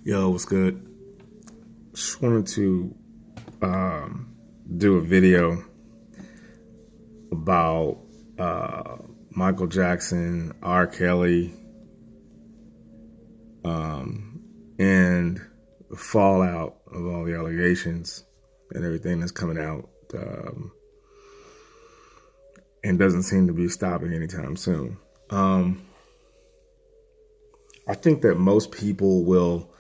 Yo, what's good? Just wanted to do a video about Michael Jackson, R. Kelly, and the fallout of all the allegations and everything that's coming out, and doesn't seem to be stopping anytime soon. I think that most people will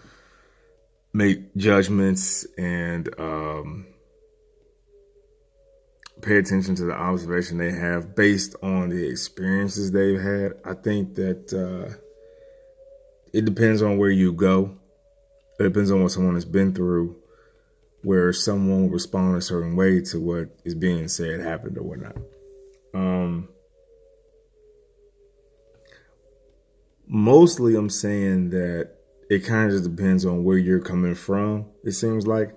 make judgments and pay attention to the observation they have based on the experiences they've had. I think that it depends on where you go. It depends on what someone has been through, where someone will respond a certain way to what is being said happened or whatnot. Mostly I'm saying that it kind of just depends on where you're coming from. It seems like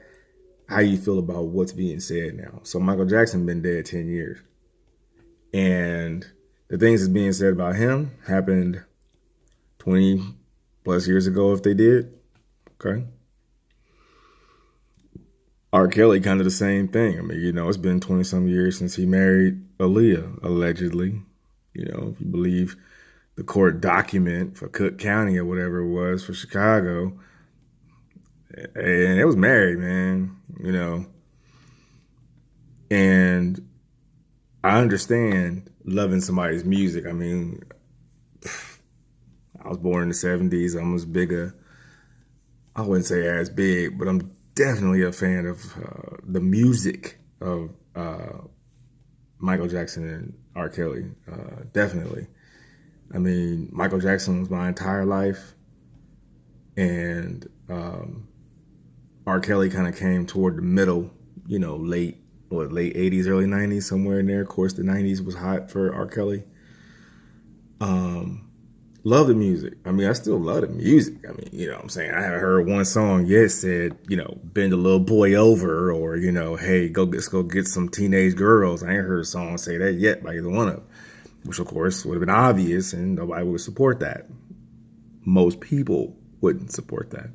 how you feel about what's being said now. So Michael Jackson been dead 10 years. And the things that's being said about him happened 20 plus years ago if they did. Okay. R. Kelly, kind of the same thing. I mean, it's been 20 some years since he married Aaliyah, allegedly. If you believe the court document for Cook County or whatever it was for Chicago. And it was married, man, And I understand loving somebody's music. I mean, I was born in the 70s. I'm as big I wouldn't say as big, but I'm definitely a fan of the music of Michael Jackson and R. Kelly. Definitely. I mean, Michael Jackson was my entire life. And R. Kelly kind of came toward the middle, late 80s, early 90s, somewhere in there. Of course, the 90s was hot for R. Kelly. Love the music. I mean, I still love the music. I mean, what I'm saying? I haven't heard one song yet said, bend a little boy over or, hey, let's go get some teenage girls. I ain't heard a song say that yet by either one of them, which, of course, would have been obvious and nobody would support that. Most people wouldn't support that.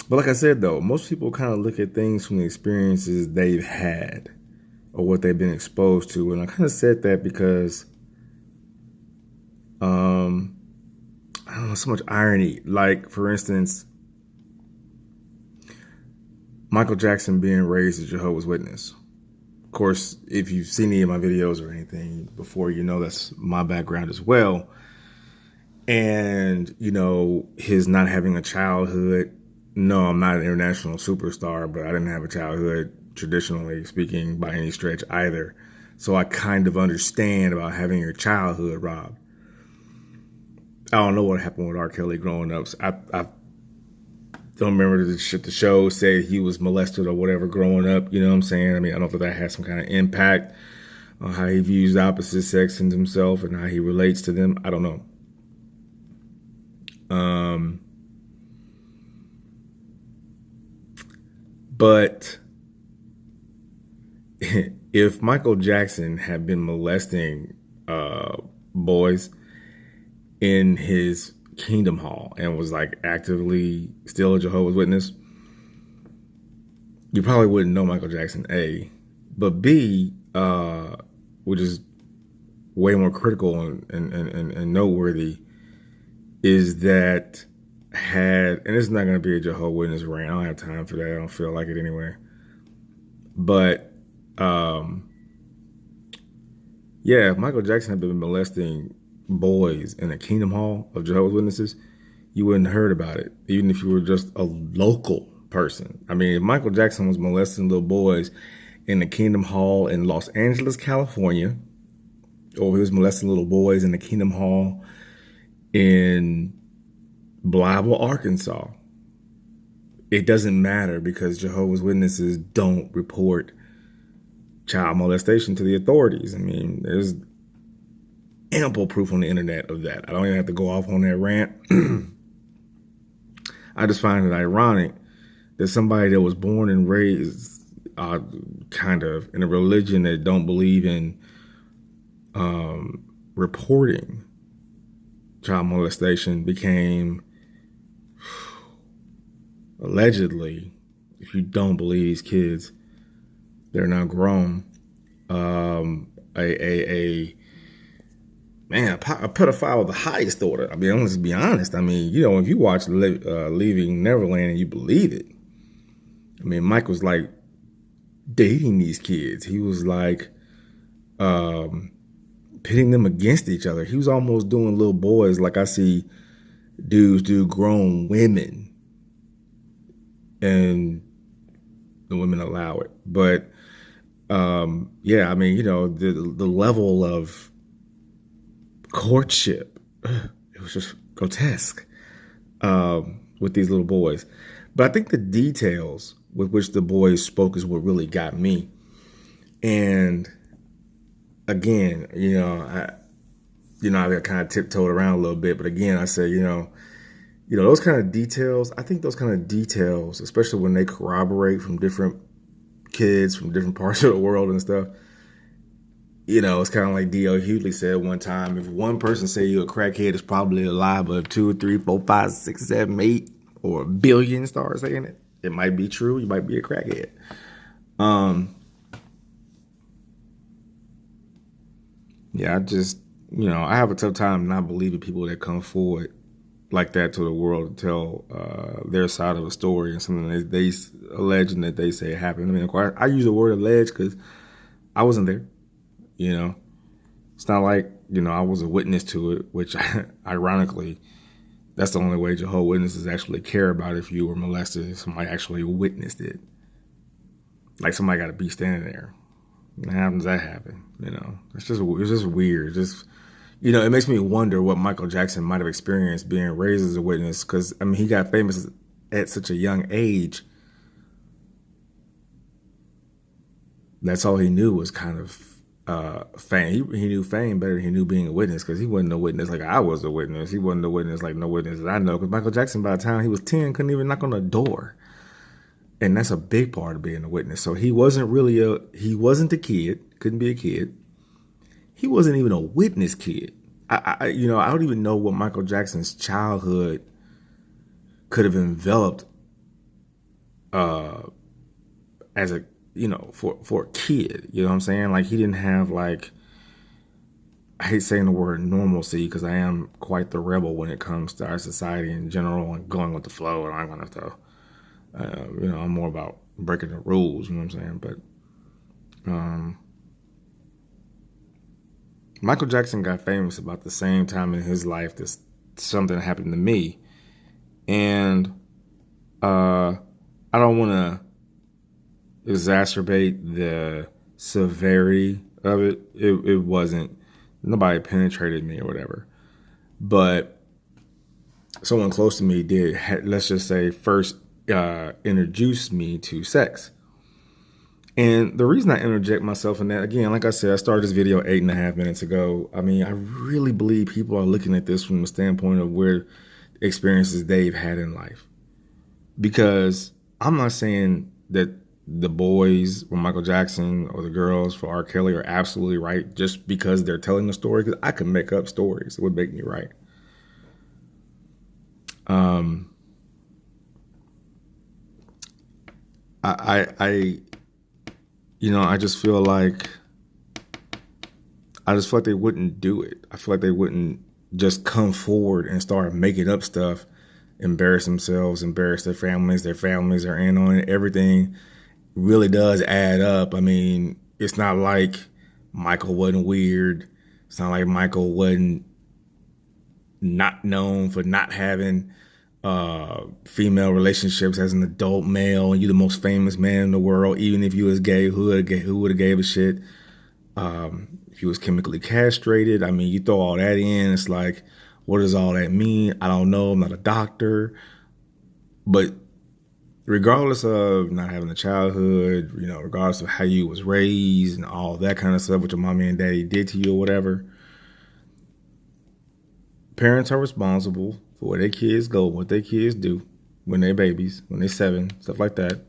But like I said, though, most people kind of look at things from the experiences they've had or what they've been exposed to. And I kind of said that because, I don't know, so much irony. Like, for instance, Michael Jackson being raised a Jehovah's Witness. Of course, if you've seen any of my videos or anything before, that's my background as well. And, his not having a childhood. No, I'm not an international superstar, but I didn't have a childhood, traditionally speaking, by any stretch either. So I kind of understand about having your childhood robbed. I don't know what happened with R. Kelly growing up. So I don't remember the show said he was molested or whatever growing up. You know what I'm saying? I mean, I don't think that has some kind of impact on how he views the opposite sex and himself and how he relates to them. I don't know. But if Michael Jackson had been molesting boys in his Kingdom Hall and was like actively still a Jehovah's Witness, you probably wouldn't know Michael Jackson, A. But B, which is way more critical and noteworthy, is that and it's not going to be a Jehovah's Witness rant. I don't have time for that. I don't feel like it anyway. But, if Michael Jackson had been molesting boys in a Kingdom Hall of Jehovah's Witnesses, you wouldn't have heard about it, even if you were just a local person. I mean, if Michael Jackson was molesting little boys in the Kingdom Hall in Los Angeles, California, or he was molesting little boys in the Kingdom Hall in Blytheville, Arkansas, it doesn't matter because Jehovah's Witnesses don't report child molestation to the authorities. I mean, there's ample proof on the internet of that. I don't even have to go off on that rant. I just find it ironic that somebody that was born and raised kind of in a religion that don't believe in reporting child molestation became, allegedly, if you don't believe these kids, they're now grown, a man, a pedophile of the highest order. I mean, let's be honest. I mean, you know, if you watch Leaving Neverland and you believe it, I mean, Mike was like dating these kids. He was like pitting them against each other. He was almost doing little boys like I see dudes do grown women, and the women allow it. But yeah, I mean, you know, the level of courtship, it was just grotesque with these little boys. But I think the details with which the boys spoke is what really got me. And again, I got kind of tiptoed around a little bit, but again, I said, those kind of details, I think those kind of details, especially when they corroborate from different kids from different parts of the world and stuff, it's kind of like D.L. Hughley said one time, if one person say you're a crackhead, it's probably a lie, but if 2, 3, 4, 5, 6, 7, 8, or a billion start saying it, it might be true. You might be a crackhead. Yeah, I just, I have a tough time not believing people that come forward like that to the world to tell their side of a story and something that they alleging that they say happened. I mean, of course, I use the word alleged because I wasn't there. It's not like, I was a witness to it, which ironically, that's the only way Jehovah's Witnesses actually care about if you were molested, if somebody actually witnessed it. Like somebody got to be standing there. How does that happen? It's just weird. It makes me wonder what Michael Jackson might have experienced being raised as a witness, because, I mean, he got famous at such a young age. That's all he knew was kind of fame. He knew fame better than he knew being a witness, because he wasn't a witness like I was a witness. He wasn't a witness like no witnesses I know, because Michael Jackson, by the time he was 10, couldn't even knock on a door. And that's a big part of being a witness. So he wasn't a kid, couldn't be a kid. He wasn't even a witness kid. I don't even know what Michael Jackson's childhood could have enveloped as a, for a kid. You know what I'm saying? Like, he didn't have, like, I hate saying the word normalcy, because I am quite the rebel when it comes to our society in general and going with the flow and all that kind of stuff. I'm more about breaking the rules, you know what I'm saying? But Michael Jackson got famous about the same time in his life that something happened to me. And I don't want to exacerbate the severity of it. It wasn't, nobody penetrated me or whatever. But someone close to me did, let's just say, first introduced me to sex. And the reason I interject myself in that, again, like I said, I started this video 8.5 minutes ago. I mean, I really believe people are looking at this from the standpoint of where experiences they've had in life. Because I'm not saying that the boys for Michael Jackson or the girls for R. Kelly are absolutely right just because they're telling the story, because I can make up stories. It would make me right. I just feel like they wouldn't do it. I feel like they wouldn't just come forward and start making up stuff, embarrass themselves, embarrass their families. Their families are in on it. Everything really does add up. I mean, it's not like Michael wasn't weird. It's not like Michael wasn't not known for not having female relationships as an adult male, and you're the most famous man in the world. Even if you was gay, who would have gave a shit? If you was chemically castrated, I mean, you throw all that in, it's like, what does all that mean? I don't know. I'm not a doctor. But regardless of not having a childhood, regardless of how you was raised and all that kind of stuff, what your mommy and daddy did to you or whatever, parents are responsible for where their kids go, what their kids do when they're babies, when they're 7, stuff like that.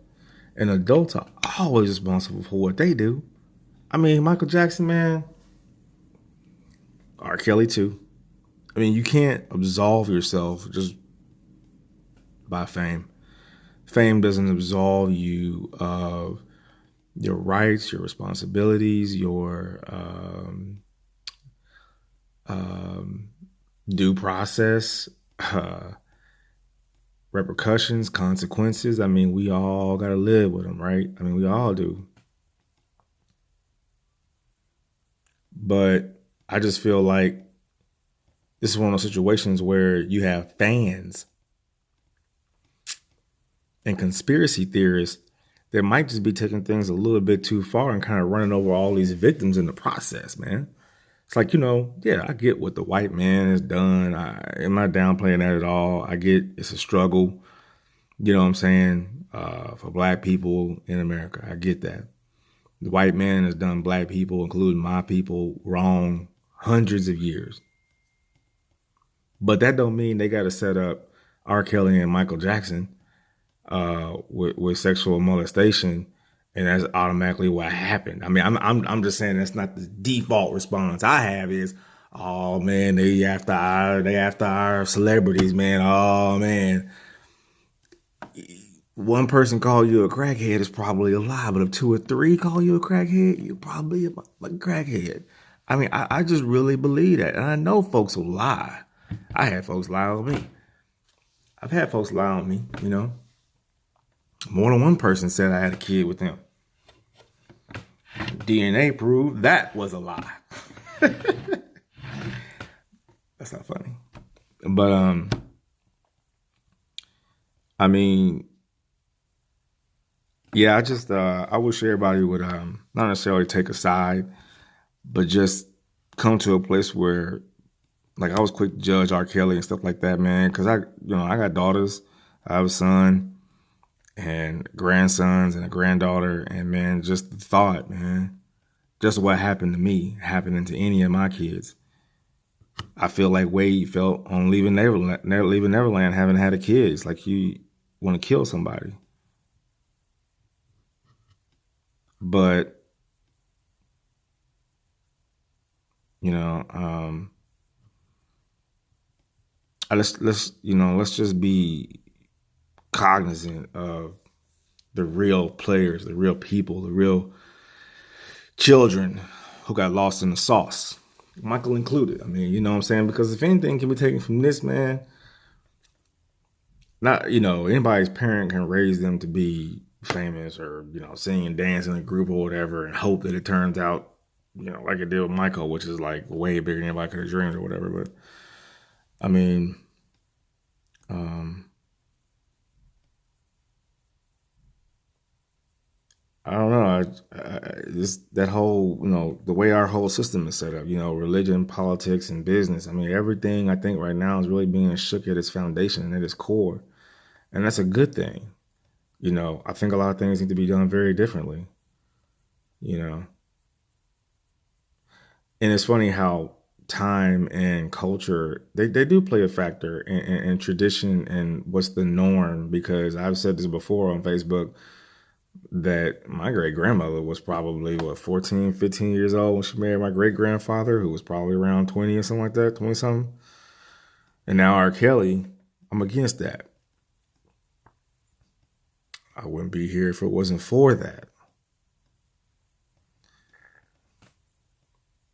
And adults are always responsible for what they do. I mean, Michael Jackson, man, R. Kelly too. I mean, you can't absolve yourself just by fame. Fame doesn't absolve you of your rights, your responsibilities, your due process, uh, repercussions, consequences. I mean, we all got to live with them, right? I mean, we all do. But I just feel like this is one of those situations where you have fans and conspiracy theorists that might just be taking things a little bit too far and kind of running over all these victims in the process, man. It's like, yeah, I get what the white man has done. I'm not downplaying that at all. I get it's a struggle, you know what I'm saying, for black people in America. I get that. The white man has done black people, including my people, wrong hundreds of years. But that don't mean they got to set up R. Kelly and Michael Jackson with sexual molestation, and that's automatically what happened. I mean, I'm just saying that's not the default response I have. Is, oh man, they after our celebrities, man. Oh man, one person call you a crackhead is probably a lie, but if two or three call you a crackhead, you're probably a crackhead. I mean, I just really believe that, and I know folks will lie. I had folks lie on me. I've had folks lie on me, More than one person said I had a kid with them. DNA proved that was a lie. That's not funny. But I mean, yeah, I wish everybody would not necessarily take a side, but just come to a place where, like, I was quick to judge R. Kelly and stuff like that, man, because I got daughters, I have a son, and grandsons and a granddaughter, and man, just the thought, man, just what happened to me happening to any of my kids. I feel like Wade felt on leaving Neverland, having had a kid. It's like you want to kill somebody. But, let's just be cognizant of the real players, the real people, the real children who got lost in the sauce, Michael included. I mean, you know what I'm saying? Because if anything can be taken from this, man, not, anybody's parent can raise them to be famous or, sing and dance in a group or whatever and hope that it turns out, like it did with Michael, which is like way bigger than anybody could have dreamed or whatever. But I mean, I don't know. That whole, the way our whole system is set up, religion, politics, and business. I mean, everything I think right now is really being shook at its foundation and at its core. And that's a good thing. I think a lot of things need to be done very differently, you know. And it's funny how time and culture, they do play a factor in tradition and what's the norm, because I've said this before on Facebook that my great grandmother was probably 14, 15 years old when she married my great grandfather, who was probably around 20 or something like that, 20 something. And now R. Kelly, I'm against that. I wouldn't be here if it wasn't for that.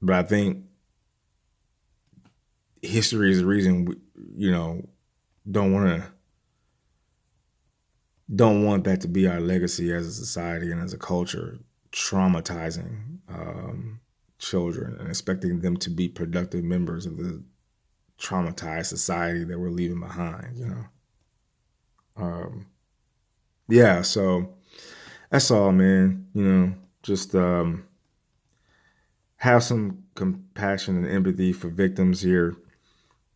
But I think history is the reason we, don't want to don't want that to be our legacy as a society and as a culture, traumatizing children and expecting them to be productive members of the traumatized society that we're leaving behind. Yeah, so that's all, man. Just have some compassion and empathy for victims here.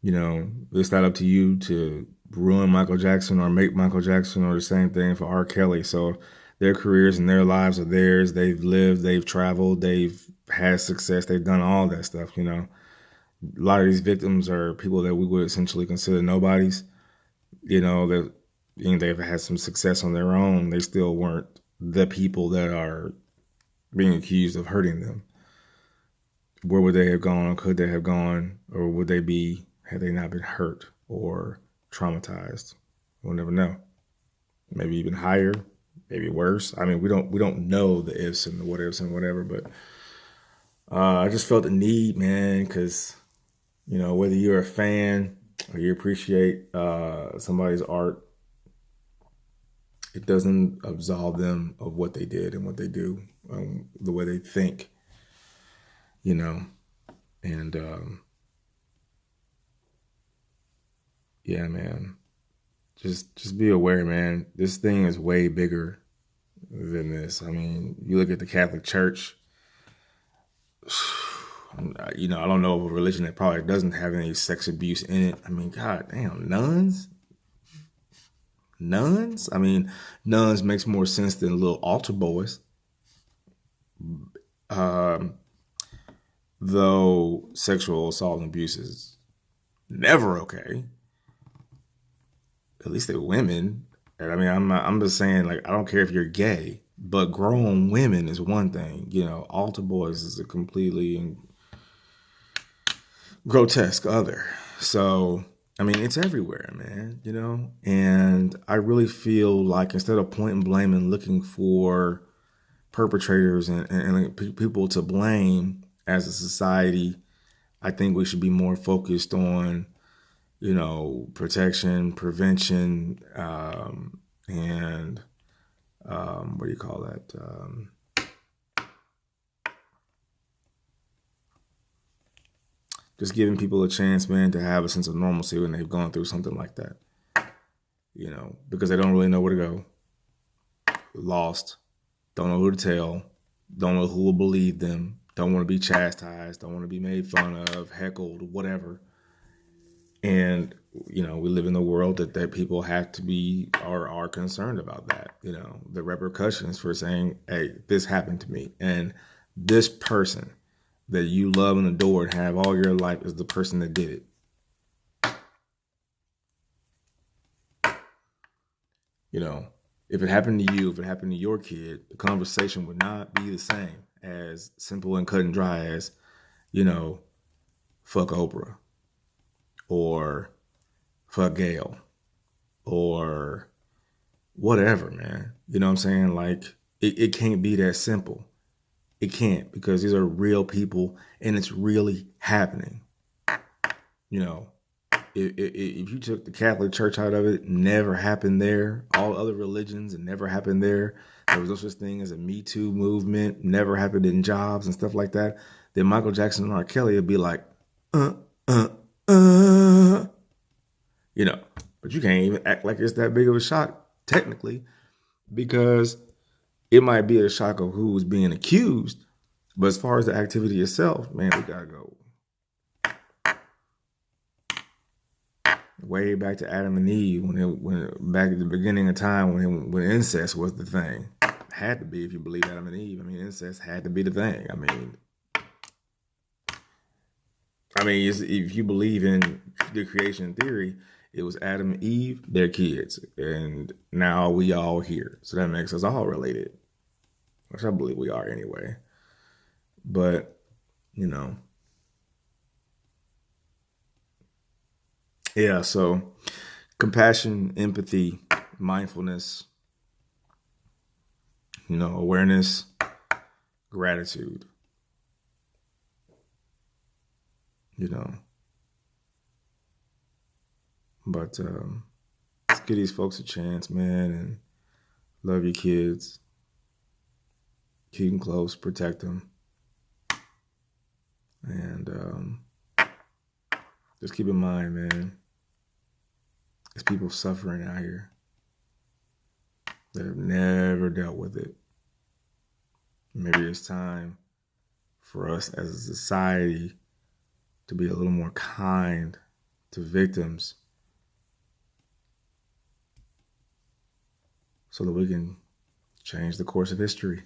It's not up to you to ruin Michael Jackson or make Michael Jackson, or the same thing for R. Kelly. So their careers and their lives are theirs. They've lived, they've traveled, they've had success, they've done all that stuff. A lot of these victims are people that we would essentially consider nobodies. That they've had some success on their own. They still weren't the people that are being accused of hurting them. Where would they have gone? Could they have gone? Or would they had they not been hurt or traumatized. We'll never know. Maybe even higher, maybe worse. I mean, we don't know the ifs and the what ifs and whatever, but I just felt the need, man, because whether you're a fan or you appreciate somebody's art, it doesn't absolve them of what they did and what they do, the way they think, and yeah, man, just be aware, man. This thing is way bigger than this. I mean, you look at the Catholic Church. I don't know of a religion that probably doesn't have any sex abuse in it. I mean, god damn, nuns. I mean, nuns makes more sense than little altar boys. Though sexual assault and abuse is never okay. At least they're women. And I mean, I'm just saying, like, I don't care if you're gay, but grown women is one thing. Altar boys is a completely grotesque other. So, I mean, it's everywhere, man, and I really feel like instead of pointing blame and looking for perpetrators and people to blame as a society, I think we should be more focused on, protection, prevention, and what do you call that? Just giving people a chance, man, to have a sense of normalcy when they've gone through something like that. Because they don't really know where to go. Lost. Don't know who to tell. Don't know who will believe them. Don't want to be chastised. Don't want to be made fun of, heckled, whatever. And, we live in a world that people have to be or are concerned about that. The repercussions for saying, hey, this happened to me. And this person that you love and adore and have all your life is the person that did it. If it happened to you, if it happened to your kid, the conversation would not be the same as simple and cut and dry as, fuck Oprah or fuck Gail or whatever, man. You know what I'm saying? Like, it can't be that simple. It can't, because these are real people and it's really happening. If you took the Catholic Church out of it, never happened there. All other religions, it never happened there. There was no such thing as a Me Too movement, never happened in jobs and stuff like that. Then Michael Jackson and R. Kelly would be like, but you can't even act like it's that big of a shock, technically, because it might be a shock of who was being accused. But as far as the activity itself, man, we gotta go way back to Adam and Eve, when back at the beginning of time when incest was the thing. Had to be, if you believe Adam and Eve. I mean, incest had to be the thing. I mean, if you believe in the creation theory, it was Adam and Eve, their kids, and now we all here. So that makes us all related, which I believe we are anyway. But yeah, so compassion, empathy, mindfulness, awareness, gratitude, but let's give these folks a chance, man, and love your kids, keep them close, protect them, and just keep in mind, man, there's people suffering out here that have never dealt with it. Maybe it's time for us as a society to be a little more kind to victims so that we can change the course of history.